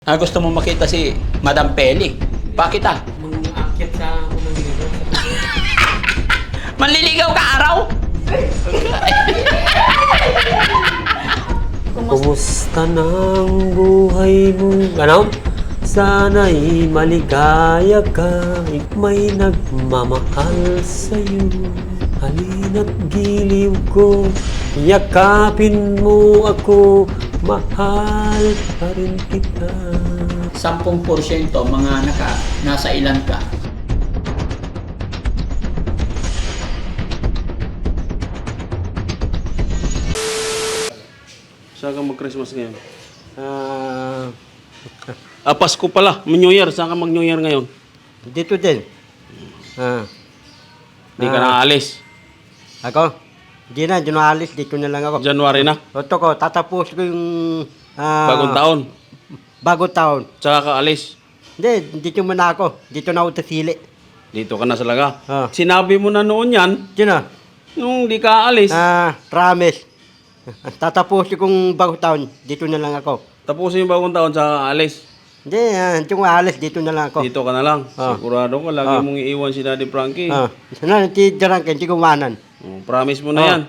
Gusto mo makita si Madam Peli? Bakit ah? Mang-aakyat sa unang ligaw. Manliligaw ka araw? Kumusta ng buhay mo? Ano? Sana'y maligaya ka, may nagmamahal sa'yo. Halina't giliw ko, yakapin mo ako, mahal pa rin kita. 10% mga nasa ilan ka? Saan ka mag-Christmas ngayon? Pasko pala. New Year. Saan ka mag-New Year ngayon? Dito din. Hindi ka na aalis. Ako? Hindi na, alis. Dito na lang ako. January na. Ito ko, tatapos ko yung... Bagong taon. Bagong taon. Tsaka ka alis. Hindi, dito muna ako. Dito na ako tasili. Dito ka na sa laga. Sinabi Sinabi mo na noon yan, Sino? nung di ka aalis. Promise. Tatapos kong bagong taon. Dito na lang ako. Tapusin yung bagong taon, tsaka ka alis. Hindi, hindi ko alis. Dito na lang ako. Dito ka na lang. Sigurado ka, lagi mong iiwan si Daddy Frankie. Sana, si Drangke, hindi ko manan. Promise mo na yan.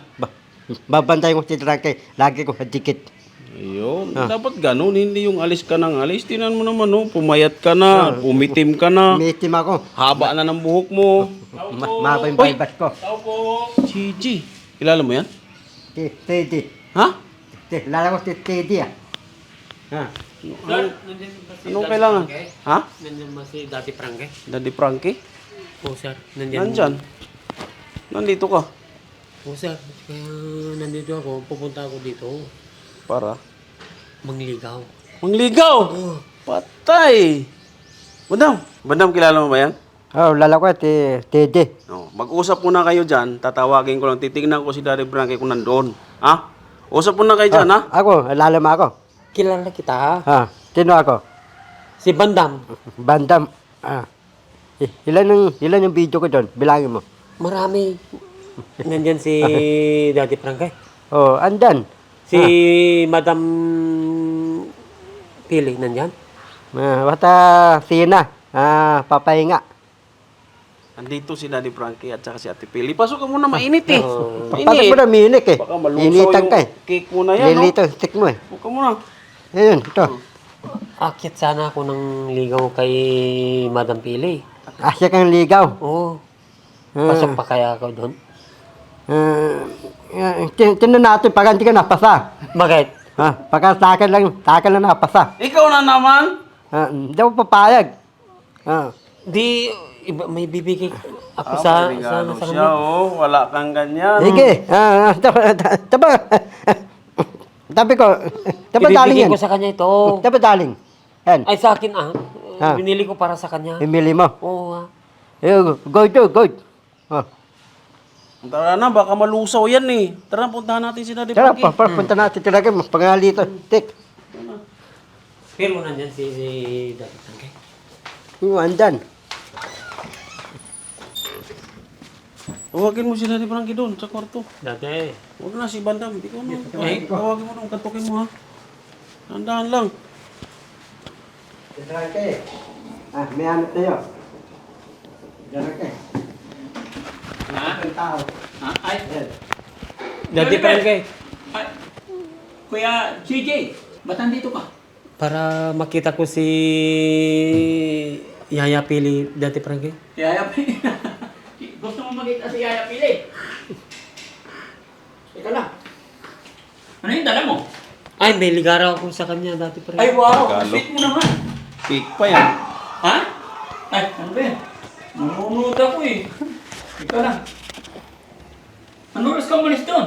Babantay ko si Drangke. Lagi ko sa dikit. Ayun. Dapat ganun, hindi yung alis ka ng alis. Tinan mo naman, no? Pumayat ka na, umitim ka na. Umitim ako. Haba na ng buhok mo. Maba yung baybas ko. Gigi. Kilala mo yan? Teddy. Ha? Lala ko si Teddy ah. Anong kailangan? Ha? Nandiyan ba si Daddy Frankie? Daddy Frankie? Oo, sir. Nandiyan. Nandyan. Nandito ka. Oo, sir. Kaya nandito ako. Pupunta ako dito. Para? Mangligaw. Mangligaw! Patay! Bandam, kilala mo ba yan? Lala ko si Teddy. Mag-usap muna kayo dyan. Tatawagin ko lang. Titignan ko si Daddy Frankie kung nandoon. Ha? Usap muna kayo dyan, ha? Ako, lala mo ako. Kilala kita ha? Sino ako? Si Bandam. Bandam. Ilan yung video ko doon? Bilangin mo. Marami. Nandyan si Daddy Frankie. Andan. Si Madam Pili, nandyan? Basta Sina. Papahinga. Andito si Daddy Frankie at saka si Ate Pili. Pasok ka muna, mainit eh. Pasok mo na, minik eh. Baka malusaw Initan yung ka eh. cake mo na yan, no? Lilito, stick mo eh. Huwag ka muna. Ayun, ito. Akyat sana ako ng ligaw kay Madam Pili. Asya kang ligaw. Oo. Pasok pa kaya ako doon? Tinan natin, pag hindi ka napasa. Bakit? Pagka sa akin lang napasa. Ikaw na naman. Hindi ako papayag. Di, may bibigay ako sa Regalo sa siya, kanya. Wala kang ganyan. Sige. Tabi ko. Tabi daling Ibibigay yan. ko sa kanya ito. Tabi daling. Yan. Ay, sa akin binili ko para sa kanya. Pimili mo. Oo Go. Tara na, baka malusaw yan eh. Tara, puntahan natin si Daddy Tara, Frankie. punta natin talaga. Pangalito. Tik. Pero nandyan si Daddy Frankie. Andan. Tawagin mo si Daddy Frankie doon sa kwarto. Dati. Huwag na si Bandam. Hindi ko na. Ay. Tawagin mo doon, katukin mo ha. Tandaan lang. May ano tayo. Ay, Daddy Frankie. ay, Kuya CJ, ba't nandito ka? Para makita ko si Yaya Pili, Daddy Frankie. Yaya Pili. Gusto mo makita si Yaya Pili? Ika lang. Ano yung dala mo? Ay, may ligara ako sa kanya, Daddy Frankie. Ay, wow! Regalo. Sweet mo naman. Cake pa yan. Ha? Ay, ano ba yan? Manunod ako eh. Ikaw lang. Ano oras ka umalis doon?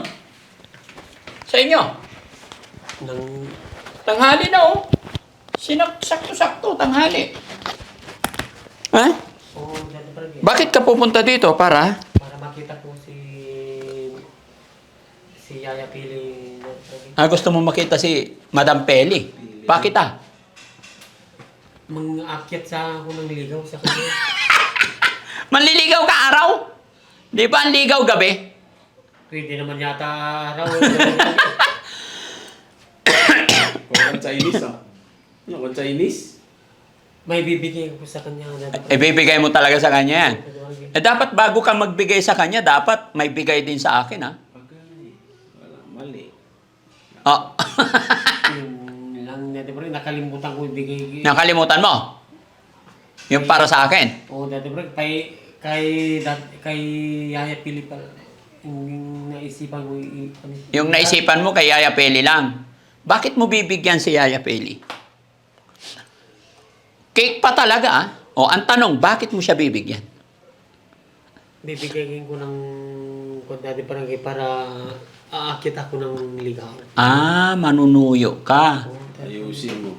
Sa inyo? Nang, Tanghali na oh. Sakto-sakto, tanghali. Ha? oh, Daddy Frankie. Bakit ka pupunta dito? Para? Para makita ko si Yaya Pili, Daddy Frankie. Gusto mo makita si Madam Peli? Bakit ah? Mang-aakyat sa ako ng ligaw sa kanya. Manliligaw ka araw? Di ba ang ligaw gabi? Pwede naman yata araw. Parang Chinese ah. Ano ko, Chinese? May bibigay ko sa kanya. Daddy Ibibigay mo talaga sa kanya yan. Frankie. Dapat bago ka magbigay sa kanya, dapat may bigay din sa akin, ha? Pagay. Wala, mali. Oh. Yung lang, Daddy Frankie, nakalimutan ko ibigay. Nakalimutan mo? Yung para sa akin. Oo, Daddy Frankie, kay Yaya Pili pala. Yung naisipan ko Yung naisipan mo kay Yaya Peli lang. Bakit mo bibigyan si Yaya Peli? Cake pa talaga, ah. O, ang tanong, bakit mo siya bibigyan? bibigay ko ng Daddy Frankie para aakit ako ng ligaw. Ah, manunuyo ka. Ayusin mo.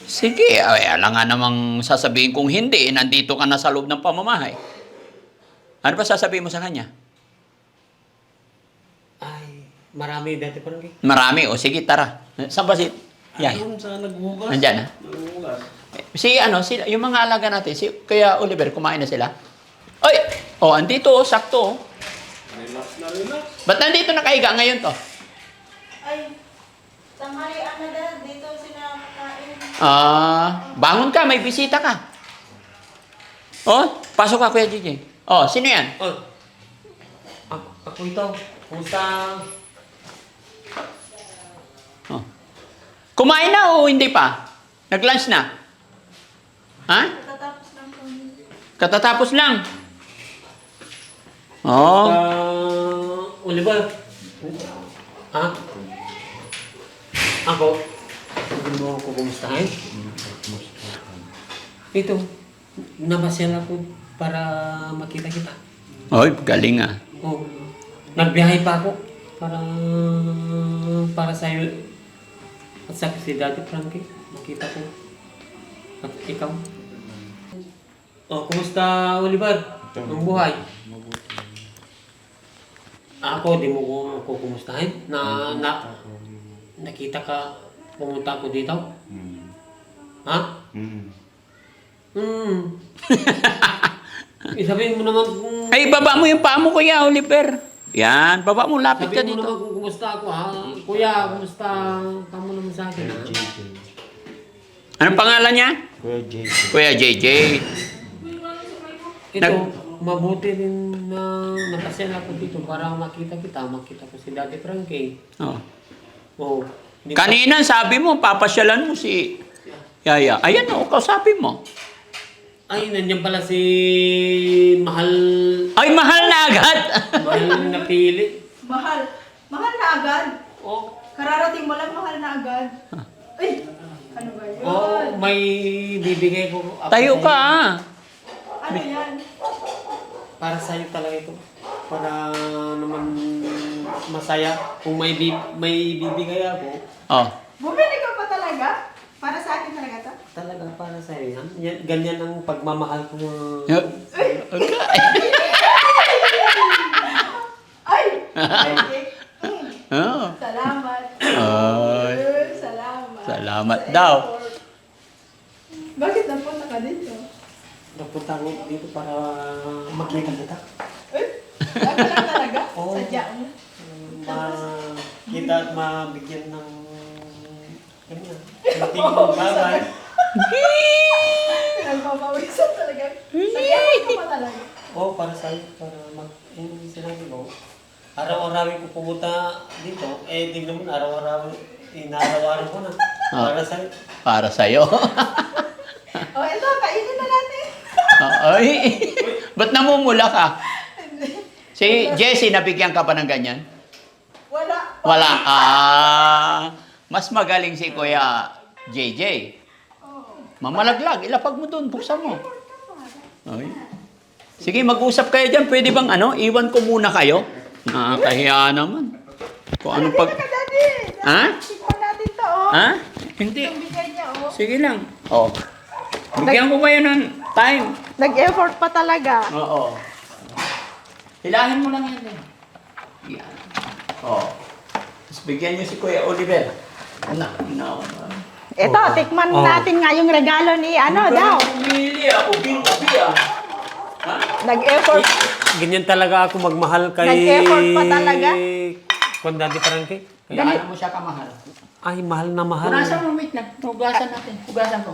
Sige, ay, alam nga namang sasabihin kong hindi, nandito ka na sa loob ng pamamahay. Ano ba sasabihin mo sa kanya? Ay, marami Daddy Frankie. Marami, o sige, tara. Saan ba si Yaya? Ayun, saan naghugas? Nandyan, ha? Naghugas. Yung mga alaga natin, kaya Oliver, kumain na sila? Ay! Oh, andito, sakto. Relax na, relax. Ba't nandito nakahiga ngayon to? Ay, tanghalian na dahil dito sila kakain. Bangon ka, may bisita ka. Oh, pasok ka, Kuya Gigi. Oh, sino yan? Oh, ako ito. Kumusta? Oh. Kumain na o hindi pa? Nag-lunch na? Ha? Tatapos lang po. Katatapos lang. Oh. Oliver. Ha? Ako? Hindi mo ako kumustahin? Ito. Nabasyal ako para makita kita. Oy, galing ah. Oh, nagbiyahe pa ako para sa iyo at sa si Daddy Frankie. Makita ko. At ikaw. Oh, kumusta Oliver? Ang buhay? Ako, di mo ko kumustahin? Nakita ka, pumunta ako dito? Ha? Sabihin mo naman kung... Ay, baba mo yung paa mo, Kuya Oliver. Yan, baba mo, lapit ka Sabihin mo dito. naman kung kumusta ako, ha? Kuya, kumusta ka mo naman sa akin, ha? Anong pangalan niya? Kuya JJ. Kuya JJ. Ito, mabuti rin na napasyal ako dito para makita ko si Daddy Frankie. Oh. Oh, Kanina sabi mo, papasyalan mo si Yaya. Ayan o, kausapin mo. Ay, nandiyan pala si Mahal... Ay, mahal na agad. Mahal na pili. Mahal. Mahal na agad. Oh, Kararating mo lang, mahal na agad. Ay, ano ba yun? oh, may bibigay ko. Ako Tayo sa'yo. ka ah. Ano yan? Para sa'yo talaga ito. Para naman masaya. Kung may bibigay ako, Oh. Bumili ka pa talaga? Para sa akin talaga to? talaga para sa'yo yan. Ganyan ang pagmamahal ko. Ay! Ay! Oh. Salamat. Ay. Salamat. Salamat Sa daw. effort. Bakit napunta ka dito? Napunta ako dito para makita kita. Eh? Ano lang talaga? Oo. Sadya mo. Makita at mabigyan ng ganyan. Kunting bagay. Nagpapawisan talaga. Sadya ka pa talaga. Oo, para sa'yo. Para yung sinabi mo. Araw-arawin ko pumunta dito. Eh, tignan mo na, araw-arawin. Inaraw-araw ko na. Para sa'yo. Para sa'yo. O, ito, kainin na natin. Ay. Ba't namumula ka? Si Jessie, nabigyan ka pa ng ganyan? Wala. Wala. Mas magaling si Kuya JJ. Mamalaglag. Ilapag mo doon. Buksan mo. Ay. Sige, mag-usap kayo dyan. Pwede bang iwan ko muna kayo? Nakakahiya naman. Kung anong pag... Ka, Daddy. Ha? Tikman natin to, oh. Ha? Hindi. Ang bigay niya, oh. Sige lang. Oh. Bigyan ko kayo ng time. Nag-effort pa talaga. Oo. Hilahin mo lang yan. Yan. Oh. Tapos bigyan niyo si Kuya Oliver. Anak, no. Ito, tikman natin nga yung regalo ni daw. Pumili ako, binubi Ha? Nag-effort. Ganyan talaga ako magmahal kay... Nag-effort pa talaga. Kung Daddy Frankie. Kailangan mo siya kamahal. Ay, mahal na mahal. Hugasan mo, wait lang. Hugasan natin. Hugasan ko.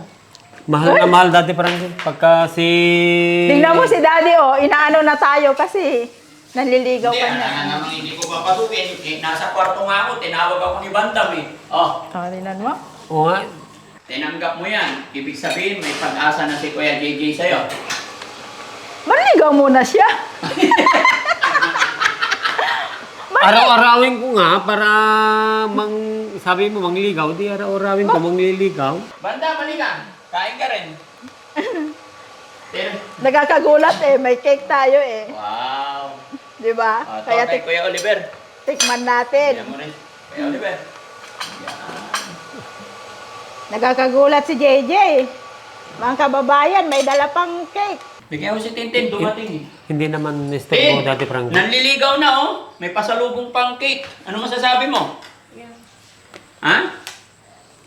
Mahal na mahal, Daddy Frankie. Pagka si... Tingnan mo si daddy, oh, inaano na tayo kasi naliligaw ka na. Naman hindi ko papasukin. Nasa kwarto nga ako. Tinawag ako ni Bandam eh. Oh, Oh, tingnan mo. Oo nga. tinanggap mo yan. Ibig sabihin, may pag-asa na si Kuya JJ sa'yo. Manligaw muna siya. Araw-arawin ko nga para sabi mo mangligaw, di araw-arawin ko mangliligaw. Banda, malika. Kain ka rin. Nagkakagulat eh, may cake tayo eh. Wow. Di ba? Ito Kaya kay Kuya Oliver. tikman natin. Yan mo rin. Kuya Oliver. Nagkakagulat si JJ. Mga kababayan, may dala pang cake. Bigyan ko si Tintin, dumating eh. Hindi naman mister ko, Daddy Frankie. Nanliligaw na oh. May pasalubong pang cake. Ano masasabi mo? Ha?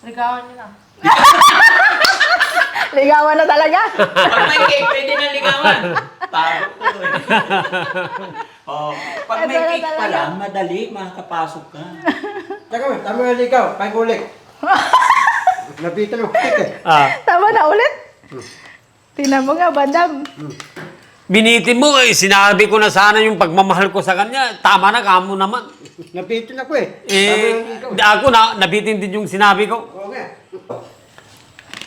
Ligawan niyo na. Ligawan na talaga. Pag may cake, pwede na ligawan. Tago ko eh. Oh, pag may Ito na cake talaga. pala, madali, makakapasok ka. Teka mo, tama yung ligaw. Pag-ulik. Nabitan mo eh. Tama na ulit. Tingnan mo nga, Bandam. Binitin mo eh, sinabi ko na sana yung pagmamahal ko sa kanya. Tama na, kamo naman. Nabitan ako eh. Tama yung ligaw. Ako nabitin din yung sinabi ko. Oo nga.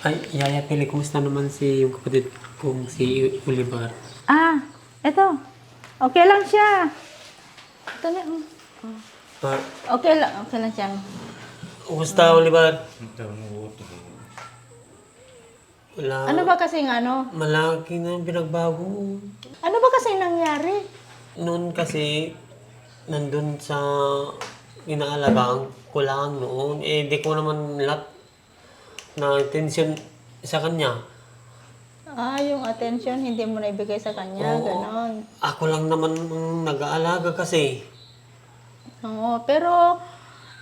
Ay, Yaya Pili, kumusta naman si yung kapatid kong si Oliver? Ah, eto. Okay lang siya. Ito na. Okay lang siya. Kumusta, Oliver? Wala. Ano ba kasing ano? Malaki na yung pinagbago mo. Ano ba kasing nangyari? Noon kasi, nandun sa inaalagaan ko lang noon. Eh, di ko naman lahat na attention sa kanya. Ah, yung attention hindi mo na ibigay sa kanya, Oo. ganon. Ako lang naman ang nag-aalaga kasi. Oo, pero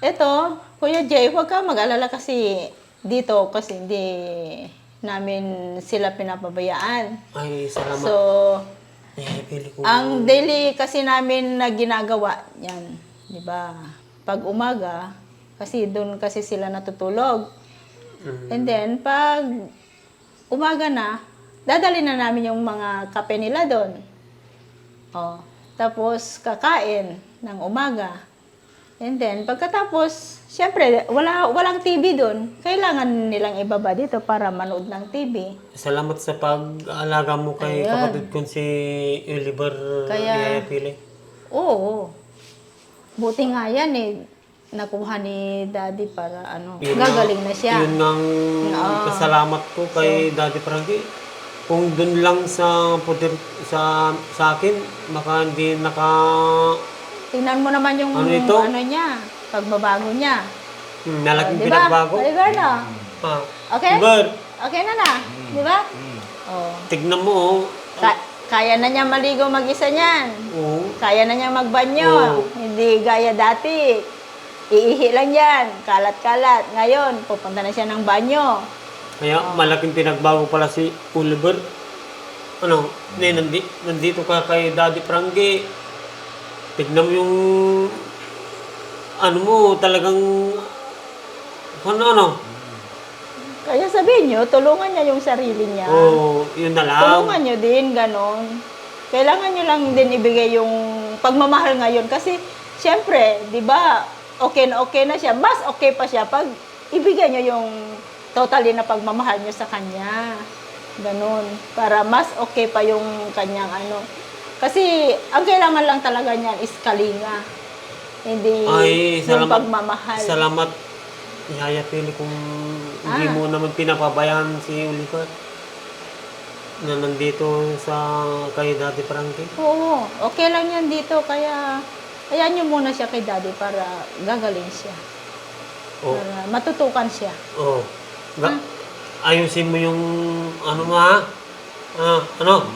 eto, Kuya Jay, huwag ka mag-alala kasi dito kasi hindi namin sila pinapabayaan. Ay, salamat. So, Eh, pili ko. ang daily kasi namin na ginagawa yan, di ba? Pag umaga, kasi doon kasi sila natutulog. And then, pag umaga na, dadali na namin yung mga kape nila doon. Oh, tapos kakain ng umaga. And then, pagkatapos, syempre, walang TV doon. Kailangan nilang ibaba dito para manood ng TV. Salamat sa pag-aalaga mo kay Ayan. kapatid kong si Oliver Kaya- Yaya Pili. Oo. Buti nga yan eh. Nakuha ni Daddy para Yun gagaling na siya. Yun ang Oo. kasalamat ko kay Daddy Frankie. Kung dun lang sa putir, sa akin, baka hindi Tingnan mo naman yung Ano ito? niya, pagbabago niya. nalaking Di ba? pinagbago. Oliver na. Ah. Okay? Oliver, Okay na. Di ba? Oh. tignan mo, oh. Kaya na niya maligo mag-isa niyan. Oo. Kaya na niya magbanyo. Oo. Hindi gaya dati. Iihi lang yan. Kalat-kalat. Ngayon, pupunta na siya ng banyo. Kaya malaking pinagbago pala si Oliver. Ano, nandito ka kay Daddy Frankie. Tignan mo yung ano mo, talagang ano. Kaya sabihin niyo, tulungan niya yung sarili niya. Oo, yun na lang. Tulungan niyo din, ganon. Kailangan niyo lang din ibigay yung pagmamahal ngayon. Kasi, siyempre, di ba, okay na siya. Mas okay pa siya pag ibigay niyo yung totally na pagmamahal niyo sa kanya. Ganon. Para mas okay pa yung kanyang ano. Kasi, ang kailangan lang talaga niyan is kalinga. Hindi Ay, yung pagmamahal. Salamat, Yaya Pili, kung hindi mo naman pinapabayaan si Oliver na nandito sa kay Daddy Frankie. Oo, okay lang yan dito. Kaya, ayan niyo muna siya kay Daddy para gagaling siya. Oh. Para matutukan siya. Oo. Ayusin mo yung ano mo ha? Ano?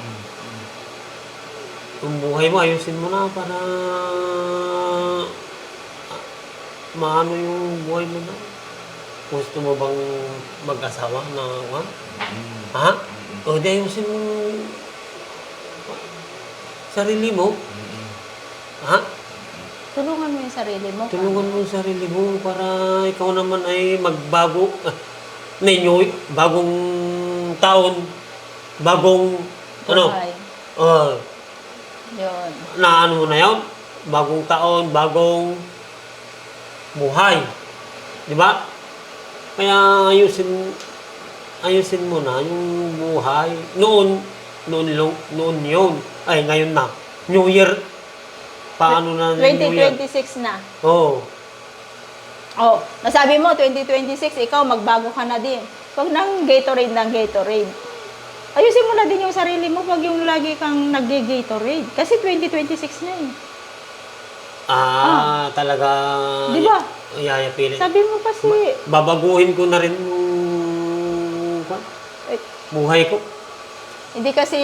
Yung buhay mo, ayusin mo na para maano yung buhay mo na. Gusto mo bang mag-asawa na ha? O di ayusin mo sarili mo. Ha? Tulungan mo yung sarili mo. Tulungan mo yung sarili mo para ikaw naman ay magbago. Ninyo, bagong taon, bagong, Buhay. Yun. na ano mo na yun? Bagong taon, bagong buhay. Di ba? Kaya ayusin mo na yung buhay. Noon yun. Ay, ngayon na. New Year. Paano na New Year? 2026 na. Oo. Oh, nasabi mo, 2026, ikaw magbago ka na din. Huwag nang Gatorade ng Gatorade. Ayusin mo na din yung sarili mo pag yung lagi kang nag-Gatorade. Kasi 2026 na eh. Talaga. Di ba? Yayapili. Sabi mo kasi, Babaguhin ko na rin yung buhay ko. hindi kasi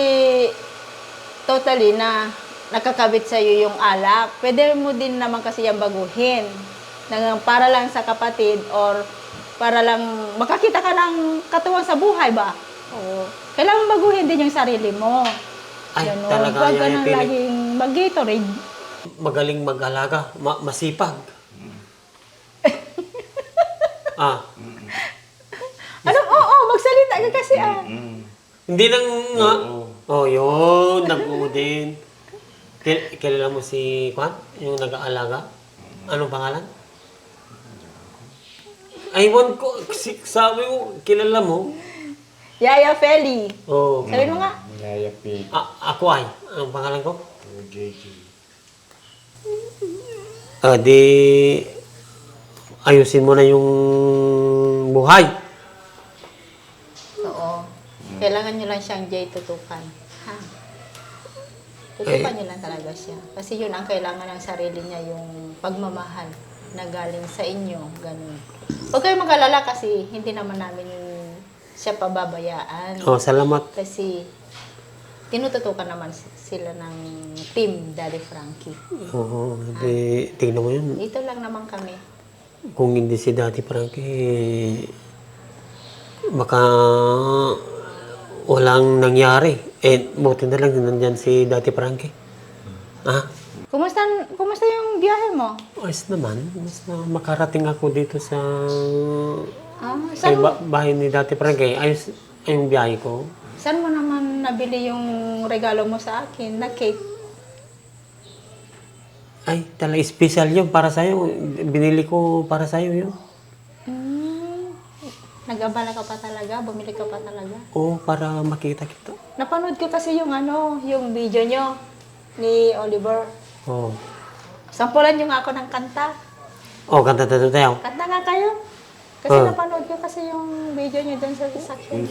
totally na nakakabit sa iyo yung alak. Pwede mo din naman kasi yung baguhin. Para lang sa kapatid or para lang makakita ka ng katuwang sa buhay ba? Oo. Kailangan baguhin din yung sarili mo. Ay, Ganun. talaga Huwag ka yan, nang Pili. laging mag-Gatorade. Magaling mag-alaga. Masipag. Oo, magsalita ka kasi Hindi nang nga. Yun. Nag-uudin. Kilala mo si Juan? Yung nag-aalaga? Anong pangalan? Aywan ko. Sabi mo, kilala mo? Yaya Feli. Oo. Sabi mo nga. Ako ay. Anong pangalan ko? JJ. Di ayusin mo na yung buhay. Oo. Kailangan nyo lang siyang Jay tutukan. Ha? Tutukan nyo lang talaga siya. Kasi yun ang kailangan ng sarili niya, yung pagmamahal na galing sa inyo. Ganun. Huwag kayong mag-alala kasi hindi naman namin siya pababayaan. Salamat. Kasi tinututukan naman sila ng team Daddy Frankie. Oo, tingnan mo yun. Dito lang naman kami. Kung hindi si Daddy Frankie, baka walang nangyari. Buti na lang nandyan si Daddy Frankie. Kumusta yung biyahe mo? Ayos naman. Basta makarating ako dito sa Saan mo, bahay ni Daddy Frankie. Ayos yung biyahe ko. saan mo naman nabili yung regalo mo sa akin na cake? Ay, talaga special yun para sa'yo. Binili ko para sa'yo yun. Nag-abala ka pa talaga? Bumili ka pa talaga? Oo, para makita kita. Napanood ko kasi yung yung video nyo ni Oliver. Oo. Sampulan nyo nga ako ng kanta. Kanta tayo. Kanta nga kayo. Kasi napanood ko kasi yung video nyo dun sa sakyan.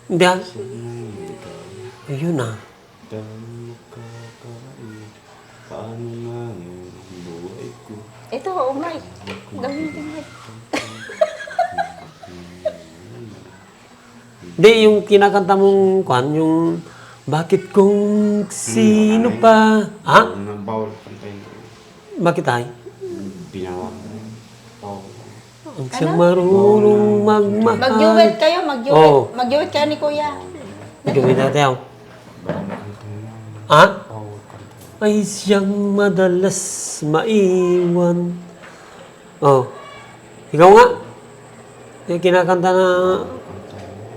Hindi Ayun Paano nga yung buhay ko? Ito, Mike. Gamitin mo. Hindi, yung kinakanta mong kwan, yung bakit kung sino pa? Bawal kantayin ko. Bakit ay? Binawa ko. Bawal. Ang siyang marunong magmahal. Mag-duet kayo, mag-duet. Oo. Mag-duet kayo ni Kuya. Gawin natin. Ay siyang madalas maiwan. Ikaw nga. Yung kinakanta na...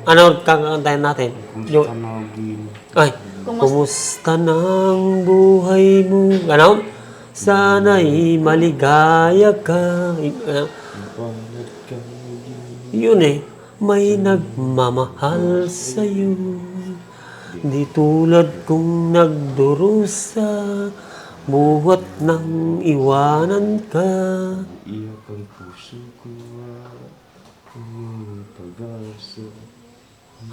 Ano kakantahin natin? Tanawagin. Ay, kumusta ng buhay mo? Ganon? Sana'y maligaya ka. Balat ka Yun may nagmamahal sa'yo. Di tulad kong nagdurusa, buhat nang iwanan ka. iyak ang puso ko. Pag-asa.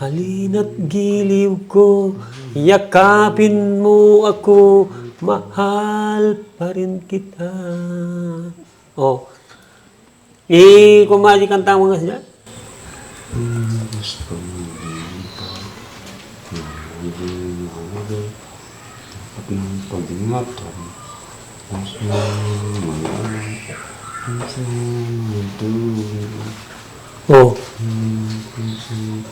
Halina't giliw ko, yakapin mo ako, mahal pa rin kita. Kumaji kanta mo nga siya. Mas pamilin pa. Nahihing mahalaga. At ng pag-ingatan. Mas mayaman. Minsan yung tulong. Minsan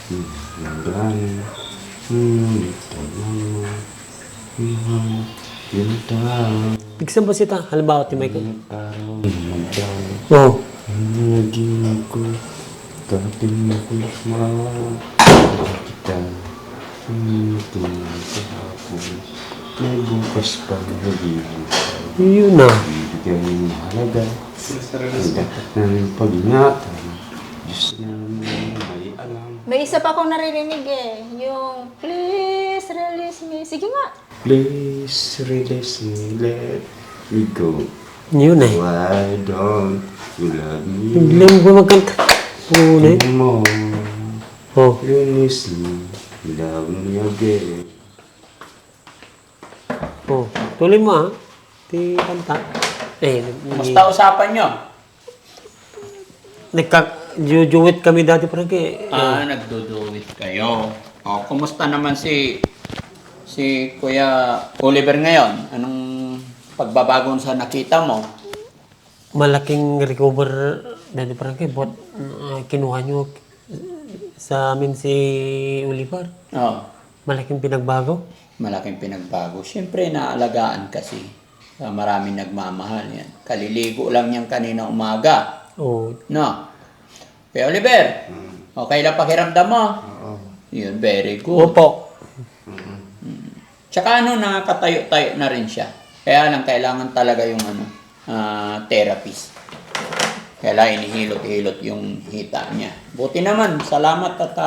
yung gana. Ngunit tayo mo. Ihanap yung tao. Bigsan ba sita? Halimbawa, timay ka. Araw magdaw. Oo. Naging ko, kapin ko kita. Tingnan sa hapon, may bukas pa naging. Yun na. Bibigyan ng mahalaga, ang dapat namin pag-ingatan. Diyos na may alam. May isa pa akong naririnig eh. Yung, please release me. Sige nga. Please release me, let me go. Yun eh. Why don't you love me Bigla mo ba magkanta? Oo na eh. more? Oh. Release me, love me again. Oh. Tuloy mo ah. Di kanta. Eh, Musta usapan nyo? nagka-jujuwit kami dati parang kay. Nagduduwit kayo. O, kumusta naman si Kuya Oliver ngayon? Anong pagbabago sa nakita mo? Malaking recover dati parang kay. But kinuha nyo sa amin si Oliver. Oh, Malaking pinagbago. malaking pinagbago. Siyempre, naalagaan kasi. Maraming nagmamahal yan. Kaliligo lang yan kanina umaga. Oh. No? Kuya Oliver, okay lang pakiramdam mo? Yun, very good. Opo. Tsaka nakakatayo-tayo na rin siya. Kaya lang, kailangan talaga yung therapist. Kailangan inihilot-hilot yung hita niya. Buti naman, salamat at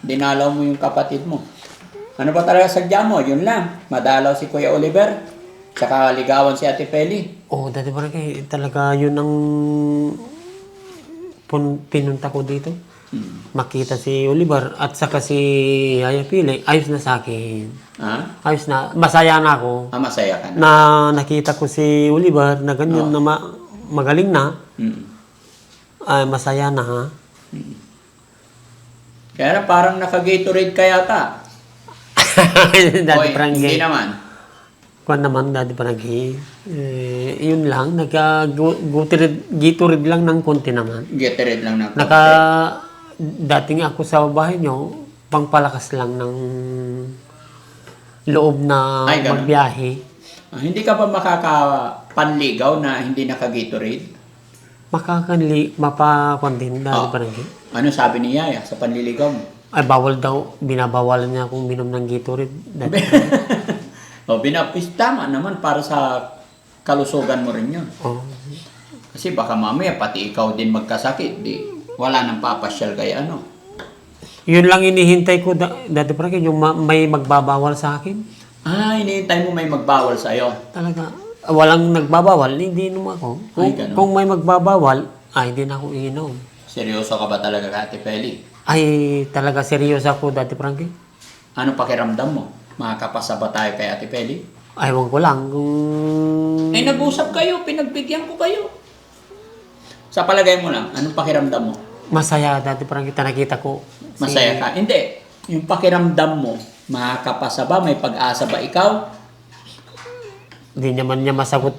dinalaw mo yung kapatid mo. Ano ba talaga sadya mo? Yun lang. Madalaw si Kuya Oliver. Tsaka ligawan si Ate Peli. Oh, dati parang kay talaga yun ang pinunta ko dito. Makita si Oliver at saka si Yaya Pili. Ayos na sa akin. Ha? Ayos na. Masaya na ako. Masaya ka na. Na nakita ko si Oliver na ganyan na magaling na. Ay, masaya na ha. Kaya na parang naka-Gatorade ka yata. Dati Oy, parang hindi naman. Kuan naman dati parang yun lang. Gatorade lang ng konti naman. Gatorade lang na. Dating ako sa bahay nyo, pangpalakas lang ng loob na Ay, ganun. magbiyahe. Hindi ka ba makakapanligaw na hindi naka-Gatorade? Mapakuan din dati parang Ano sabi ni Yaya sa panliligaw mo? ay bawal daw, binabawalan niya akong minom ng Gatorade. Dati. Tama naman para sa kalusugan mo rin yun. Oh. Kasi baka mamaya pati ikaw din magkasakit. Wala nang papasyal kay ano. Yun lang inihintay ko dati parang yung may magbabawal sa akin. Hinihintay mo may magbawal sa'yo. Talaga. Walang nagbabawal, hindi naman ako. Ay, ganun. Kung may magbabawal, hindi na ako iinom. Seryoso ka ba talaga, Ate Peli? Ay, talaga seryoso ako dati, Frankie. Ano pakiramdam mo? Makakapasa ba tayo kay Ate Peli? Aywan ko lang kung... Nag-usap kayo, pinagbigyan ko kayo. Sa palagay mo lang, anong pakiramdam mo? Masaya dati, Frankie, nakita ko. Masaya ka? Hindi. Yung pakiramdam mo, makakapasa ba? May pag-asa ba ikaw? Hindi naman niya masagot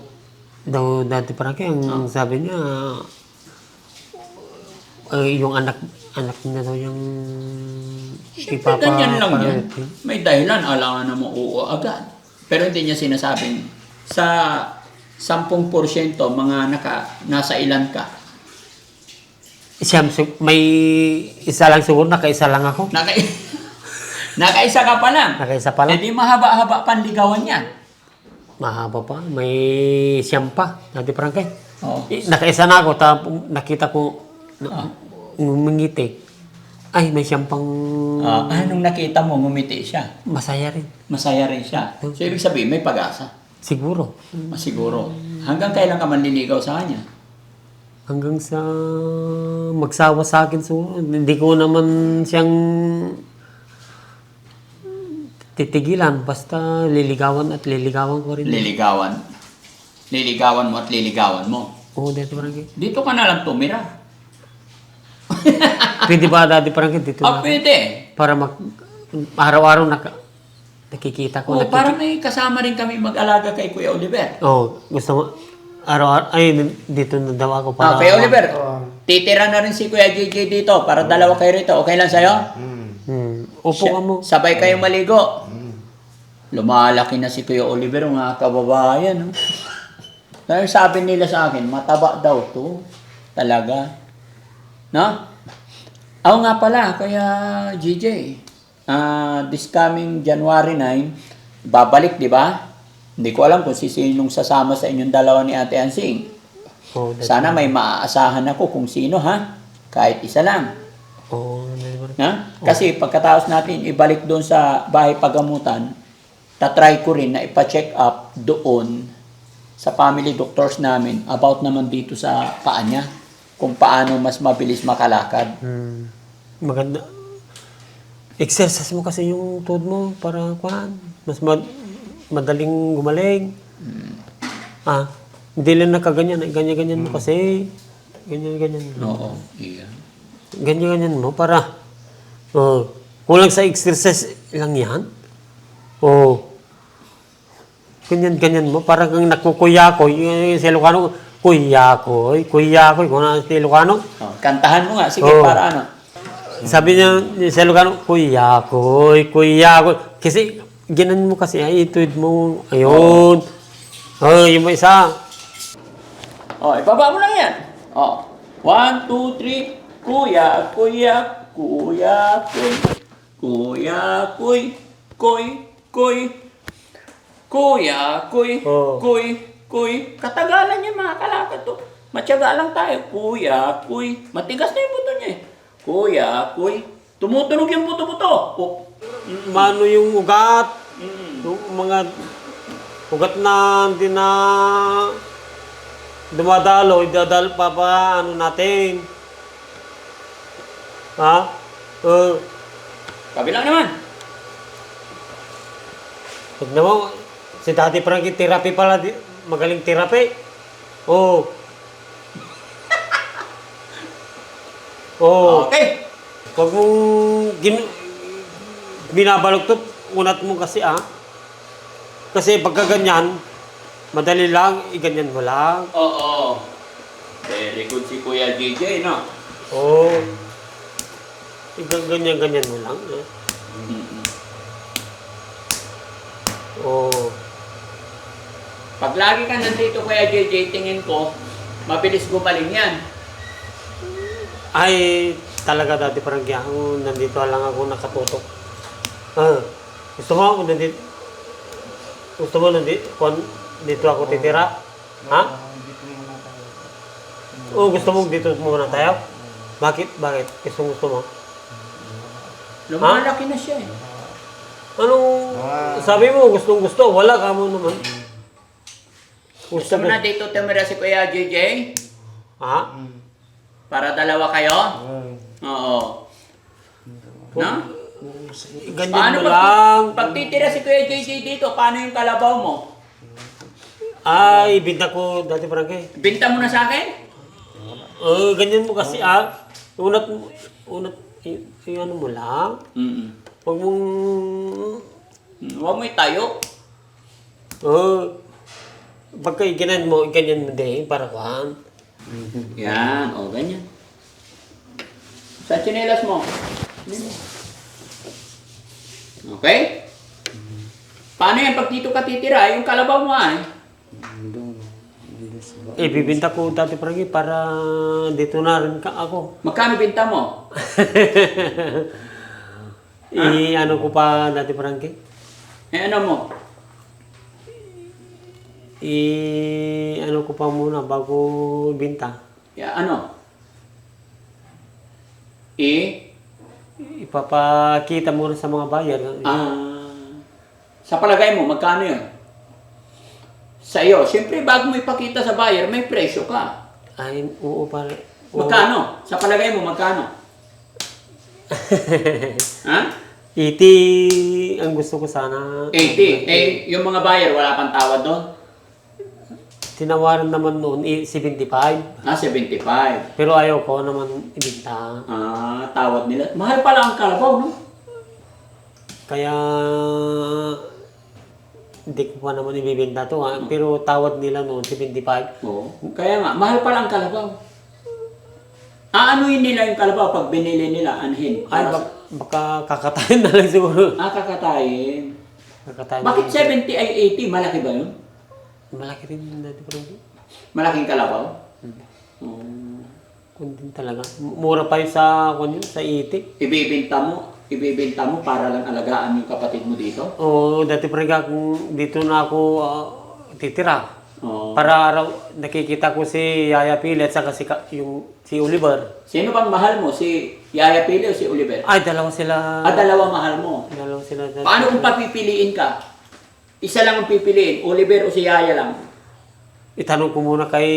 daw dati, Frankie. Ang sabi niya, yung anak niya daw yung Siyempre, ganyan lang yan. May dahilan, alangan na mo oo agad. Pero hindi niya sinasabing sa 10% mga nasa ilan ka. May isa lang siguro, nakaisa lang ako. Nakaisa ka pa lang. Nakaisa pa lang. Hindi mahaba-haba panligawan yan. Mahaba pa. May siyam pa. Dati Frankie. Oh. Nakaisa na ako. Nakita ko ngumingiti. Ay, may siyam pang... Anong nakita mo, ngumiti siya. Masaya rin. Masaya rin siya. So, ibig sabihin, may pag-asa. Siguro. Siguro. Hanggang kailan ka manliligaw sa kanya? Hanggang sa magsawa sa akin siguro. Hindi ko naman siyang titigilan. Basta liligawan at liligawan ko rin. Liligawan. Liligawan mo at liligawan mo. Oo, dati parang Dito ka na lang tumira. pwede ba dati parang dito na? Pwede. Para araw-araw nakikita ko. Para may kasama rin kami mag-alaga kay Kuya Oliver. Gusto mo, araw-araw, ay, dito na daw ako para... Kuya Oliver, titira na rin si Kuya JJ dito para dalawa kayo rito. Okay lang sa'yo? Upo ka mo. Sabay kayong maligo. Lumalaki na si Kuya Oliver, mga kababayan. No? Dahil sabi nila sa akin, mataba daw to. Talaga. No? Ako nga pala, kaya GJ, this coming January 9, babalik, di ba? Hindi ko alam kung sinong sasama sa inyong dalawa ni Ate Ansing. Oh, Sana may maaasahan ako kung sino, ha? Kahit isa lang. Oh, Daddy Frankie. Ha? Kasi pagkatapos natin ibalik doon sa bahay pagamutan, tatry ko rin na ipa-check up doon sa family doctors namin about naman dito sa paa niya. Kung paano mas mabilis makalakad. Maganda. Exercise mo kasi yung tuhod mo para kuhan. Mas madaling gumaling. Hindi lang nakaganyan. Ganyan-ganyan mo kasi. Ganyan-ganyan mo. Oo. Yeah. Ganyan-ganyan mo para kulang sa exercise lang yan. Ganyan-ganyan mo. Para kang nakukuyakoy. Yung sa Ilocano, kuyakoy. Kuyakoy. Kung ano sa Ilocano. Oh, kantahan mo nga. Sige, Oo. para ano. Sabi niya sa Ilocano, kuyakoy, kuyakoy. Kasi, ginan mo kasi, ay, ituid mo. Ayun. Yung may isa. Oh, ibaba mo lang yan. Oh. 1, 2, 3. Kuya, kuya, kuya, kuy. Kuya, kuy. Kuy, kuy. Kuya, kuy. Oh. Kuy, kuy. Katagalan niya mga kalakad to. Matyaga lang tayo. Kuya, kuy. Matigas na yung buto niya eh. Kuya, kuy. Tumutunog yung buto-buto. Oh. Mano yung ugat. Yung mga ugat na hindi na dumadalo, idadal pa ano natin. Ha? Kabilang naman. Tignan mo, si Daddy Frankie therapy pala, magaling therapy. Oh. Okay. Huwag mong binabaluktot, unat mo kasi Kasi pagka ganyan, madali lang, iganyan mo lang. Oo. Very good si Kuya JJ, no? Ganyan mo lang. Pag lagi ka nandito, Kuya JJ, tingin ko, mabilis gumaling yan. Ay, talaga Daddy Frankie, nandito lang ako nakatutok. Gusto mo nandito? Gusto mo dito ako titira? Ha? Gusto mo dito muna tayo? Bakit? Gusto mo? Lumalaki na siya eh. Anong sabi mo? Gusto? Wala ka mo naman. Gusto mo na dito tumira si Kuya JJ? Ha? Para dalawa kayo? Oo. No? Ganyan Paano mo lang. pag titira si Kuya JJ dito, paano yung kalabaw mo? Ay, binta ko Daddy Frankie. Binta mo na sa akin? Ganyan mo kasi unat yung ano mo lang. Huwag mong Huwag mo itayo. pagka ganyan mo din para kuhan. Yan, ganyan. Sa tsinelas mo. Okay? Paano yan pag dito ka titira? Yung kalabaw mo Bibinta ko Daddy Frankie para dito na rin ako. Magkano binta mo? Ano ko pa Daddy Frankie? Ano mo? Ano ko pa muna bago binta. Ano? Ipapakita muna sa mga buyer. Sa palagay mo, magkano yun? Sa iyo, siyempre bago mo ipakita sa buyer, may presyo ka. Ay, oo para. Magkano? Sa palagay mo, magkano? Ha? 80 ang gusto ko sana. 80. Yung mga buyer, wala pang tawad doon? Tinawaran naman noon 75. 75. Pero ayaw ko naman ibinta. Tawad nila. Mahal pala ang kalabaw, no? Kaya hindi ko pa naman ibibenta to. Pero tawad nila noon 75. Oo. Kaya nga, mahal pala ang kalabaw. Aanuhin nila yung kalabaw pag binili nila, anhin. Ay, baka kakatayin na lang siguro. Kakatayin. Kakatayin Bakit na lang. 70 ay 80? Malaki ba yun? Malaki rin yung Daddy Frankie. Malaking kalabaw? Kundin talaga. Mura pa yun sa, sa itik. Ibibenta mo para lang alagaan yung kapatid mo dito? Oo, dati pa kung dito na ako titira. Oo. Para araw, nakikita ko si Yaya Pili at saka si Oliver. Sino bang mahal mo? Si Yaya Pili o si Oliver? Ay, dalawa sila. Dalawa mahal mo. Dalawa sila. Paano kung papipiliin ka? Isa lang ang pipiliin, Oliver o si Yaya lang? Itanong ko muna kay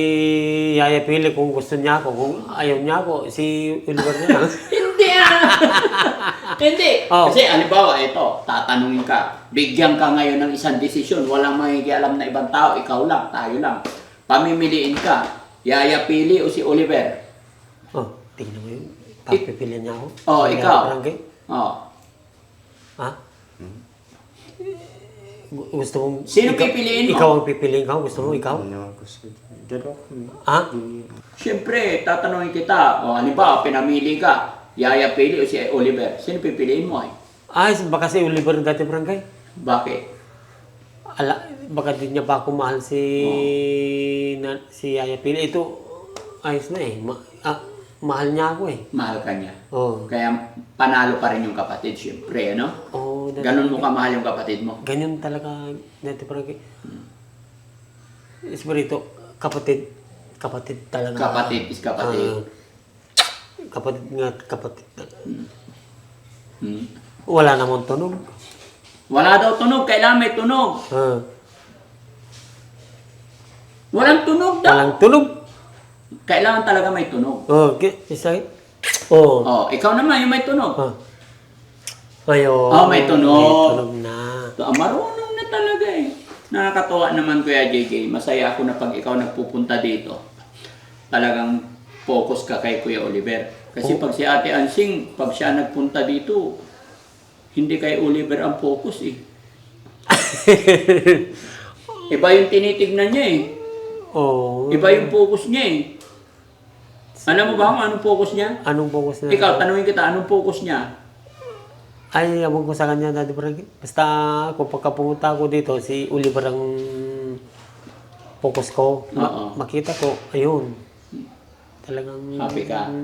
Yaya Pili kung gusto niya ako. Kung ayaw niya ako, si Oliver na lang. Hindi Hindi. Oh. Kasi halimbawa, ito, tatanungin ka. Bigyan ka ngayon ng isang desisyon. Walang makikialam na ibang tao. Ikaw lang, tayo lang. Pamimiliin ka. Yaya Pili o si Oliver? Oh, tingnan mo yun. Papipilian niya ako. Oh, Yaya ikaw. Barangay. Oh. Ha? Gusto mong... Sino pipiliin mo? Ikaw ang pipiliin ko. Gusto mo ikaw? Ano ako sa dalawa ko. Ha? Siyempre, tatanungin kita. O, halimbawa, pinamili ka. Yaya Pili o si Oliver? Sino pipiliin mo ay? Ay, baka si Oliver dati barangay. Bakit? Baka din niya pa ako mahal si Yaya Pili. Ito, ayos na eh. Mahal niya ako eh. Mahal ka niya. Oo. Kaya panalo pa rin yung kapatid, siyempre, ano? Oo, Ganon mo kamahal yung kapatid mo. ganyan talaga dati barangay. Espirito, kapatid talaga. Kapatid is kapatid. Kapatid nga, kapatid talaga. Hmm. Wala namang tunog. Wala daw tunog, kailangan may tunog. Walang tunog daw. Walang tunog. Kailangan talaga may tunog. Okay, isa. Oh. Oh, ikaw naman yung may tunog. Ayun. Oh, may tunog. May tunog na. Marunong na talaga eh. Nakakatuwa naman Kuya JJ. Masaya ako na pag ikaw nagpupunta dito. Talagang focus ka kay Kuya Oliver. Kasi pag si Ate Ansing, pag siya nagpunta dito, hindi kay Oliver ang focus eh. Iba yung tinitignan niya eh. Oh. Iba yung focus niya eh. Alam mo ba kung anong focus niya? Anong focus na? Ikaw, tanungin kita, anong focus niya? Ay, abang ko sa kanya dati barangay. Basta kung pagkapunta ako dito, si Oliver ang focus ko. Oo. Makita ko, ayun. Talagang... Happy ka?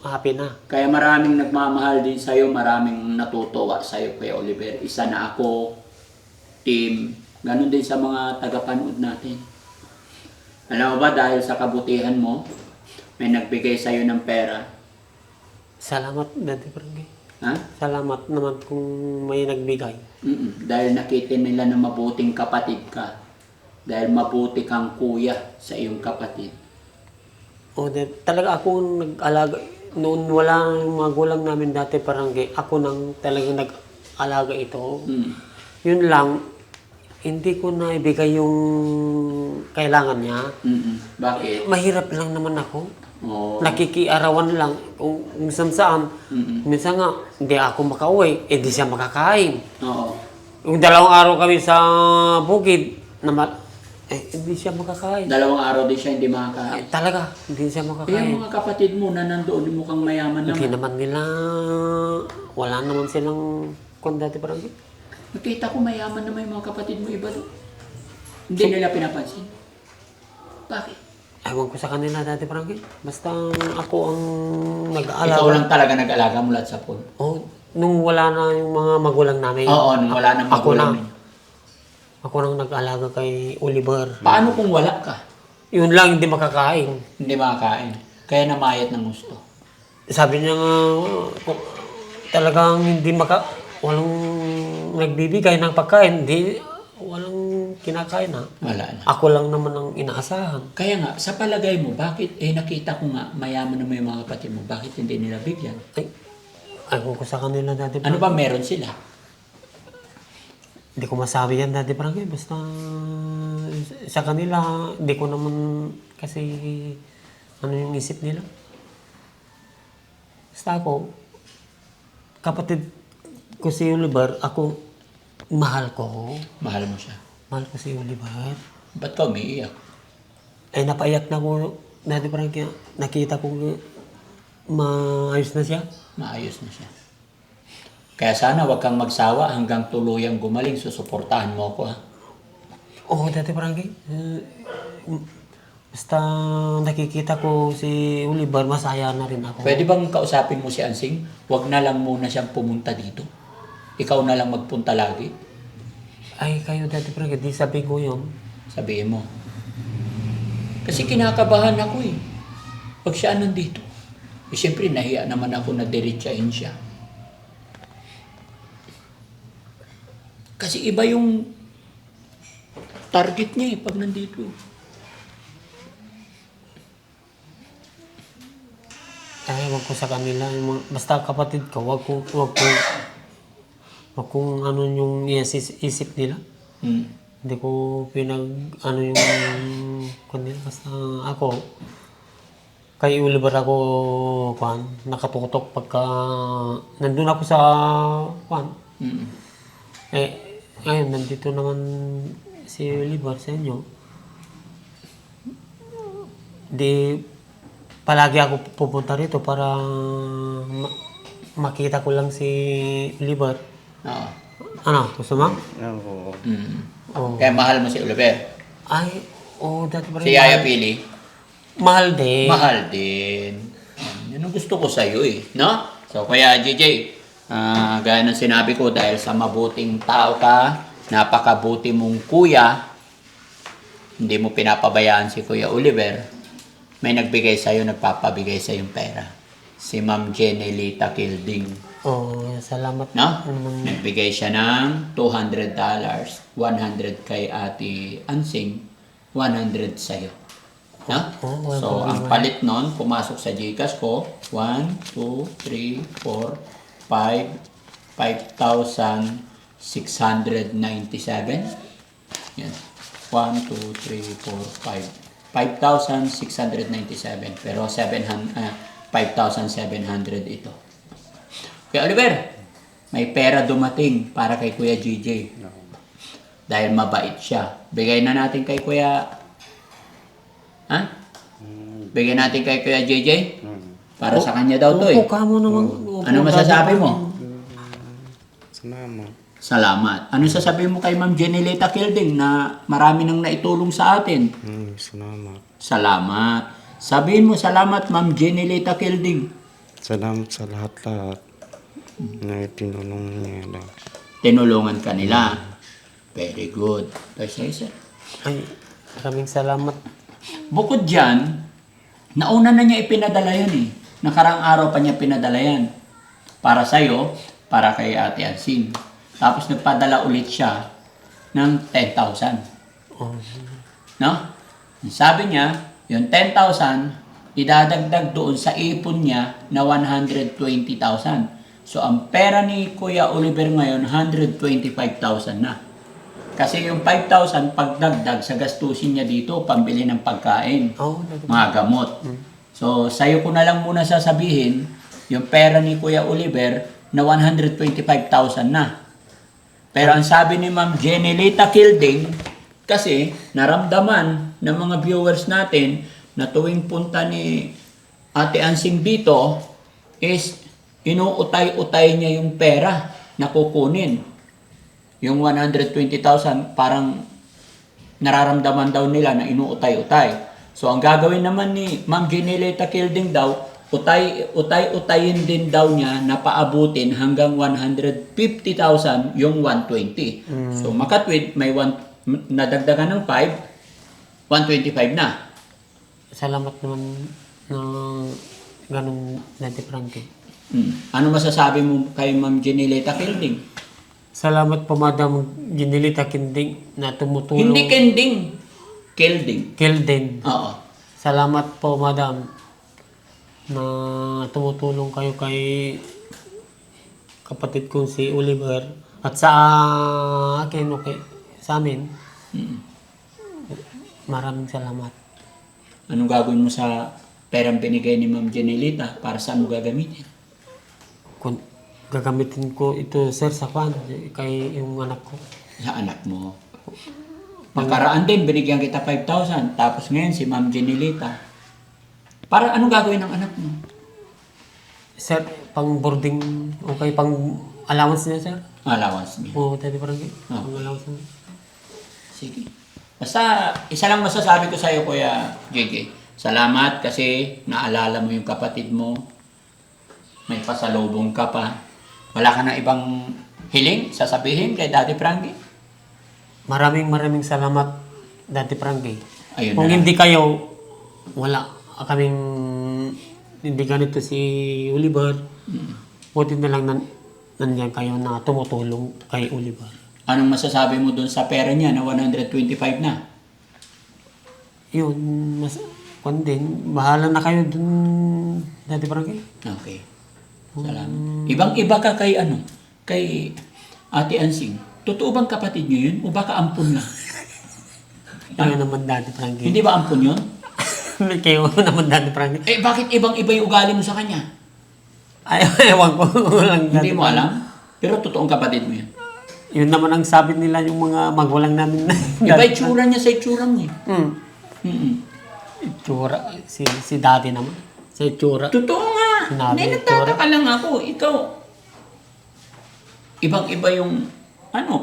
Happy na. Kaya maraming nagmamahal din sa'yo, maraming natutuwa sa'yo Kuya Oliver. Isa na ako, team, ganun din sa mga tagapanood natin. Alam mo ba, dahil sa kabutihan mo, may nagbigay sa'yo ng pera. Salamat dati barangay. Ha? Salamat naman kung may nagbigay. Dahil nakita nila na mabuting kapatid ka. Dahil mabuti kang kuya sa iyong kapatid. O, talaga ako nag-alaga. Noon wala yung magulang namin dati barangay. Ako nang talagang nag-alaga ito. Yun lang, hindi ko na ibigay yung kailangan niya. Bakit? Mahirap lang naman ako. Oh. Nakikiarawan lang kung saan. Minsan nga, hindi ako makauwi, di siya makakain. Oo. Yung 2 araw kami sa bukid, hindi siya makakain. 2 araw din siya hindi makakain. Talaga, hindi siya Eh, makakain. yung mga kapatid mo na nandoon, mukhang mayaman Hindi naman. naman nila, wala naman silang dati parang Nakita ko mayaman naman yung mga kapatid mo iba doon. Hindi nila pinapansin. Bakit? ewan ko sa kanila dati parang basta ako ang nag-aalaga. Ikaw lang talaga nag-alaga mula sa pool. Oh, nung wala na yung mga magulang namin. Oo, nung wala nang magulang. Ako nang nag-alaga kay Oliver. Paano kung wala ka? Yun lang, hindi makakain. Hindi makakain. Kaya namayat ng gusto. Sabi niya nga, talagang hindi walang nagbibigay ng pagkain, walang kinakain ha. Wala na. Ako lang naman ang inaasahan. Kaya nga, sa palagay mo, bakit, nakita ko nga, mayaman naman yung mga kapatid mo, bakit hindi nila bigyan? Ayaw ko sa kanila dati. Ano ba meron sila? Hindi ko masabi yan dati parang basta sa kanila, hindi ko naman kasi ano yung isip nila. Basta ako, kapatid ko si Oliver, ako, mahal ko. Mahal mo siya. Mahal ko si Oliver. Ba't ka umiiyak? Ay, napaiyak na ko. Dati parang nakita ko maayos na siya. Maayos na siya. Kaya sana wag kang magsawa hanggang tuluyang gumaling. Susuportahan mo ako ha. Oo, dati parang Basta nakikita ko si Oliver, masaya na rin ako. Pwede bang kausapin mo si Ansing? Huwag na lang muna siyang pumunta dito. Ikaw na lang magpunta lagi. Ay, kayo Daddy Frankie, di sabi ko yun. Sabihin mo. Kasi kinakabahan ako eh. Pag siya nandito. Eh, siyempre, nahiya naman ako na diretsahin siya. Kasi iba yung target niya eh pag nandito. Ay, wag ko sa kanila. Basta kapatid ko, wag kung ano yung isip nila. Hmm. Hindi ko ano yung kanila. Basta ako, kay Oliver ako, nakatutok pagka nandun ako sa, Hmm. ngayon, nandito naman si Oliver sa inyo. Di, palagi ako pupunta rito para makita ko lang si Oliver. Oo. Ano, gusto mo? Oo. Hmm. Oh. Kaya mahal mo si Oliver. Ay, dati pa rin. Si Yaya Pili. Mahal din. Mahal din. Yan ang gusto ko sa'yo eh. No? So, kaya JJ, gaya ng sinabi ko, dahil sa mabuting tao ka, napakabuti mong kuya, hindi mo pinapabayaan si Kuya Oliver, may nagbigay sa'yo, nagpapabigay sa'yo yung pera. Si Ma'am Jenelita Kilding. Salamat. No? Nagbigay siya ng $200, 100 kay Ate Ansing, 100 sa'yo. No? So, ang palit nun, pumasok sa Gcash ko, 1, 2, 3, 4, 5, 5,697. Yan. 1, 2, 3, 4, 5. 5,697. Pero 5,700 ito. Kaya Oliver, may pera dumating para kay Kuya GJ. Dahil mabait siya. Bigay na natin kay Kuya... Ha? Bigyan natin kay Kuya JJ? Para sa kanya daw to eh. Upo ka mo naman. Ano masasabi mo? Salamat. Salamat. Ano sasabihin mo kay Ma'am Jenelita Kilding na marami nang naitulong sa atin? Salamat. Salamat. Sabihin mo salamat Ma'am Jenelita Kilding. Salamat sa lahat-lahat na itinulong niya daw. Tinulungan ka nila. Very good. Sir. Ay, maraming salamat. Bukod dyan, nauna na niya ipinadala yan eh. Nakarang araw pa niya pinadala yan. Para sa'yo, para kay Ate Ansing. Tapos nagpadala ulit siya ng 10,000. No? Sabi niya, yung 10,000, idadagdag doon sa ipon niya na 120,000. So, ang pera ni Kuya Oliver ngayon, 125,000 na. Kasi yung 5,000 pagdagdag sa gastusin niya dito, pambili ng pagkain, mga gamot. So, sa'yo ko na lang muna sasabihin, yung pera ni Kuya Oliver na 125,000 na. Pero ang sabi ni Ma'am Jenelita Kilding, kasi naramdaman ng mga viewers natin na tuwing punta ni Ate Ansing dito is inuutay-utay niya yung pera na kukunin. Yung 120,000 parang nararamdaman daw nila na inuutay-utay. So ang gagawin naman ni Ma'am Jenelita Kilding daw, utay-utayin din daw niya na paabutin hanggang 150,000 yung 120. So makatwid, may nadagdagan ng 5, 125 na. Salamat naman na ganun Daddy Frankie. Ano masasabi mo kay Ma'am Jenelita Kilding? Salamat po Madam Jenelita Kilding na tumutulong. Hindi Kilding. Kilding. Kilding. Oo. Salamat po Madam na tumutulong kayo kay kapatid kong si Oliver at sa akin, okay, sa amin. Maraming salamat. Anong gagawin mo sa perang binigay ni Ma'am Jenelita? Para saan mo gagamitin? Kung gagamitin ko ito, sir, sa kwan, kay yung anak ko. Sa anak mo. Nakaraan din, binigyan kita 5,000. Tapos ngayon, si Ma'am Jenelita. Para anong gagawin ng anak mo? Sir, pang boarding, okay, pang allowance niya, sir? Allowance niya. Oo, Daddy Frankie. Ah. Pang allowance niya. Sige. Basta, isa lang masasabi ko sa iyo, Kuya JJ. Salamat kasi naalala mo yung kapatid mo. May pasalubong ka pa. Wala ka na ibang hiling sasabihin kay Daddy Frankie? Maraming salamat, Daddy Frankie. Ayun Kung na lang. hindi kayo, wala kaming, hindi ganito si Oliver. Buti na lang nandiyan kayo na tumutulong kay Oliver. Anong masasabi mo dun sa pera niya na 125 na? Yun, kundin, bahala na kayo dun, Daddy Frankie. Okay. Salamat. Ibang-iba ka kay kay Ate Ansing. Totoo bang kapatid niyo yun? O baka ampun lang? Kayo naman, Daddy Frankie. Hindi ba ampun yun? Kayo naman, Daddy Frankie. Eh, bakit ibang-iba yung ugali mo sa kanya? Ay, ewan ko lang. Hindi mo alam? Pero totoong kapatid mo yun. Yun naman ang sabi nila yung mga magulang namin. Iba itsura niya sa itsura mo eh. Hmm. Itsura. Si Daddy naman. Sa itsura. Totoo nga. Sinabi Hindi, itsura. nagtataka lang ako. Ikaw, ibang-iba yung,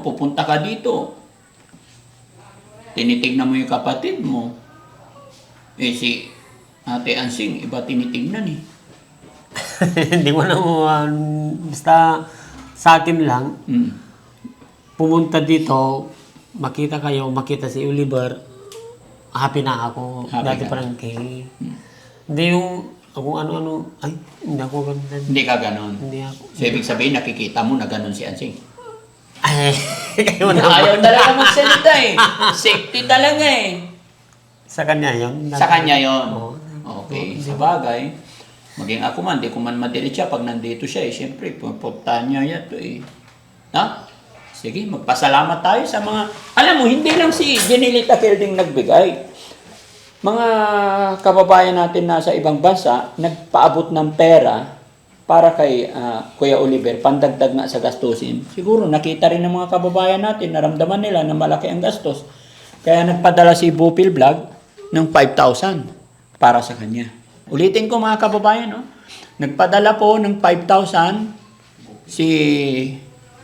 pupunta ka dito. Tinitignan mo yung kapatid mo. Eh, si Ate Ansing, iba tinitignan eh. Hindi mo na basta sa akin lang, Mm. pumunta dito, makita kayo, makita si Oliver, happy na ako, Happy Daddy ka. Frankie. Hindi yung, kung ano-ano, ay, hindi ako ganun. Hindi ka ganon. Hindi ako. So, ibig sabihin, nakikita mo na ganon si Ansing. Ay, kayo naman. Ayaw talaga magsalita eh. Safety talaga eh. Sa kanya yun. Sa kanya yon. Oo. Okay, sa bagay. Maging ako man, di ko man madilit siya pag nandito siya eh. Siyempre, pupuntahan niya yan to eh. Ha? Sige, magpasalamat tayo sa mga... Alam mo, hindi lang si Jenilita Kilding nagbigay. Mga kababayan natin nasa ibang bansa, nagpaabot ng pera para kay Kuya Oliver, pandagdag nga sa gastusin. Siguro nakita rin ng mga kababayan natin, naramdaman nila na malaki ang gastos. Kaya nagpadala si Bupil Vlog ng 5,000 para sa kanya. Ulitin ko mga kababayan, no? Nagpadala po ng 5,000 si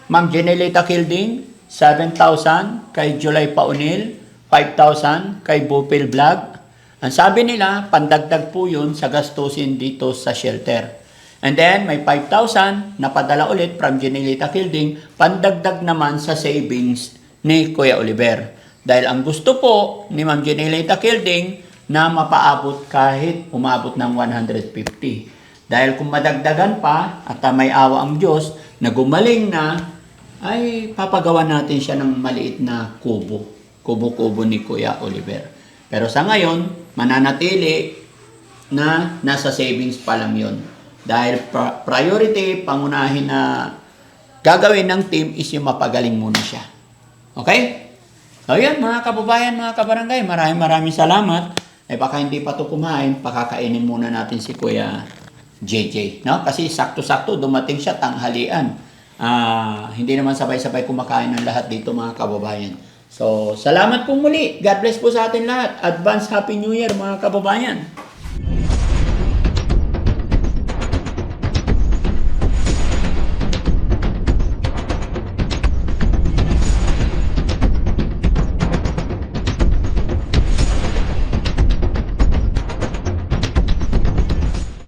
Ma'am Jenilita Kilding, 7,000 kay July Paunil, 5,000 kay Bupil Vlog. Ang sabi nila, pandagdag po yun sa gastusin dito sa shelter. And then, may 5,000 na padala ulit from Jenilita Kilding, pandagdag naman sa savings ni Kuya Oliver. Dahil ang gusto po ni Ma'am Jenilita Kilding na mapaabot kahit umabot ng 150. Dahil kung madagdagan pa at may awa ang Diyos na gumaling na, ay papagawa natin siya ng maliit na kubo. Kubo-kubo ni Kuya Oliver. Pero sa ngayon, mananatili na nasa savings pa lang yun. Dahil priority, pangunahin na gagawin ng team is yung mapagaling muna siya. Okay? So yan, mga kababayan, mga kabarangay, maraming salamat. Eh baka hindi pa ito kumain, pakakainin muna natin si Kuya JJ. No? Kasi sakto-sakto, dumating siya tanghalian. Hindi naman sabay-sabay kumakain ng lahat dito, mga kababayan. So, salamat po muli. God bless po sa atin lahat. Advance Happy New Year, mga kababayan.